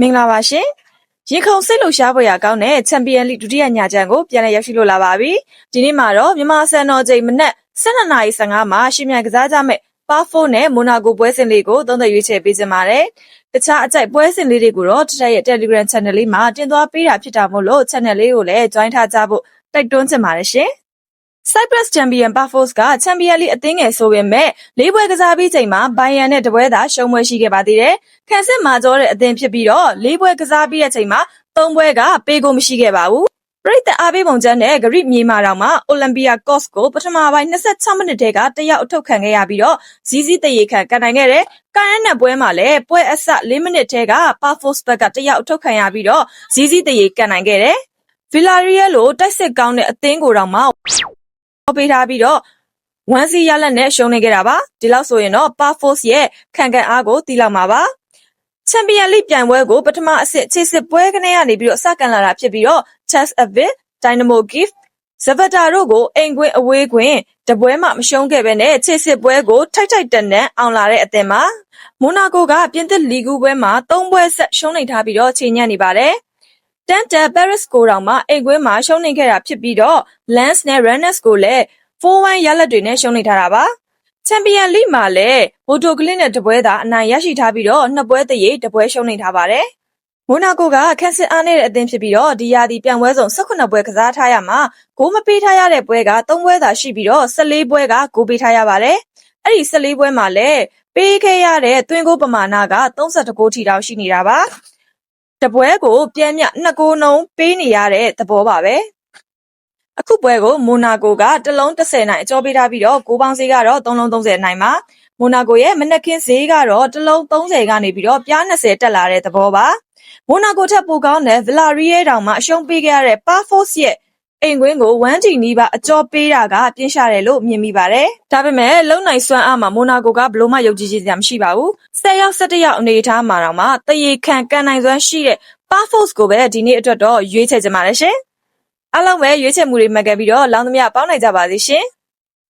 မင်္ဂလာပါရှင်။ရင်ခုန်စိတ်လှုပ်ရှားဖွယ်ရာကောင်းတဲ့ချန်ပီယံလိဒုတိယညချမ်းကိုပြန်လည်ရောက်ရှိလို့လာပါပြီ။ဒီနေ့မှာတော့မြန်မာစံတော်ချိန်မနက်12:15မှာရှင်မြန်ကစားကြမဲ့ပါဖိုးနဲ့မိုနာကိုပွဲစဉ်လေးကိုသုံးသပ်ရွေးချယ်ပေးကြပါမယ်။တခြားအကြိုက်ပွဲစဉ်လေးတွေကိုတော့တက်ရဲ့ Telegram Channel လေးမှာတင်သွားပေးတာဖြစ်တာမို့လို့ Channel လေးကိုလည်း join ထားကြဖို့တိုက်တွန်းချင်ပါတယ်ရှင်။ Cyprus Champion Pafos က Champion League အသင်းငယ်ဆိုပေမဲ့၄ပွဲကစားပြီးချိန်မှာဘိုင်ယန်နဲ့တပွဲသာရှုံးပွဲရှိခဲ့ပါသေးတယ်။ခန်းစစ်မာကျော်တဲ့အသင်းဖြစ်ပြီးတော့၄ပွဲကစားပြီးတဲ့ချိန်မှာ၃ပွဲကပေးကိုမရှိခဲ့ပါဘူး။ပရိသတ်အားပေးပုံကျမ်းနဲ့ဂရိမြေမာတောင်မှာ Olympiacos ကိုပထမပိုင်း26မိနစ်ထဲကတယောက်အထုတ်ခံခဲ့ရပြီးတော့ဇီးဇီးတရေခန့်ကန်နိုင်ခဲ့တယ်။ကာရန်နဲ့ပွဲမှာလည်းပွဲအစ4မိနစ်ထဲက Pafos ဘက်ကတယောက်အထုတ်ခံရပြီးတော့ဇီးဇီးတရေကန်နိုင်ခဲ့တယ်။ Villarreal လိုတိုက်စစ်ကောင်းတဲ့အသင်းကိုတောင်မှပေးထားပြီးတော့1-0ရလဒ်နဲ့ရှုံးနေခဲ့တာပါဒီလောက်ဆိုရင်တော့ Pafos ရဲ့ခံကန်အားကိုသိလောက်မှာပါချန်ပီယံလိပြိုင်ပွဲကိုပထမအဆင့်ခြေစစ်ပွဲကနေပြီးတော့စကန်လာတာဖြစ်ပြီးတော့ Tel Aviv, Dynamo Kyiv, Zvezda တို့ကိုအိမ်ကွင်းအဝေးကွင်းတပွဲမှမရှုံးခဲ့ဘဲနဲ့ခြေစစ်ပွဲကိုထိုက်တန်အောင်လာတဲ့အသင်းမှာမိုနာကိုကပြင်သစ်လီဂူပွဲမှာ3ပွဲဆက်ရှုံးနေထားပြီးတော့ချိန်ညံ့နေပါတယ်တန်တယ်ပဲရစ်ကိုတောင်မှအိမ်ကွင်းမှာရှုံးနေခဲ့တာဖြစ်ပြီးတော့ Lens နဲ့ Rennes ကိုလည်း4-1ရလဒ်တွေနဲ့ရှုံးနေထားတာပါချန်ပီယံလိမှာလည်းဘိုတိုကလစ်နဲ့တပွဲသာအနိုင်ရရှိထားပြီးတော့2ပွဲတရေတပွဲရှုံးနေထားပါတယ်မိုနာကိုကခန်းစစ်အားနေတဲ့အသင်းဖြစ်ပြီးတော့ဒီရာသီပြိုင်ပွဲစုံ18ပွဲကစားထားရမှာဂိုးမပေးထားရတဲ့ပွဲက3ပွဲသာရှိပြီးတော့14ပွဲကဂိုးပေးထားရပါတယ်အဲ့ဒီ14ပွဲမှာလည်းပေးခဲ့ရတဲ့သွင်းဂိုးပမာဏက32ဂိုးထိတောင်ရှိနေတာပါတပွဲကိုပြန်မြ2ဂိုးနှုန်းပေးနေရတဲ့သဘောပါပဲအခုပွဲကိုမိုနာကိုကတလုံး10နိုင်အကျော်ပေးထားပြီးတော့ဂိုးပေါင်းဈေးကတော့3လုံး30နိုင်ပါမိုနာကိုရဲ့မနက်ခင်းဈေးကတော့တလုံး30ကနေပြီးတော့ပြား20တက်လာတဲ့သဘောပါမိုနာကိုထက်ပိုကောင်းတဲ့ Villarreal တောင်မှအရှုံးပေးခဲ့ရတဲ့ Pafos ရဲ့အိမ်ကွင်းကို1တီနီးပါအကျော်ပေးတာကပြင်းရှာတယ်လို့မြင်မိပါတယ်။ဒါပေမဲ့လုံနိုင်စွမ်းအားမှာမိုနာကိုကဘလို့မှယုံကြည်စရာမရှိပါဘူး။10ရောက်17ရောက်အနေထားမှာတော့မှတရေခံကန်နိုင်စွမ်းရှိတဲ့ Pafos ကိုပဲဒီနေ့အတွက်တော့ရွေးချယ်ကြပါရရှင်။အားလုံးပဲရွေးချယ်မှုတွေမှတ်ခဲ့ပြီးတော့လောင်းသမျှပေါင်းနိုင်ကြပါစေရှင်။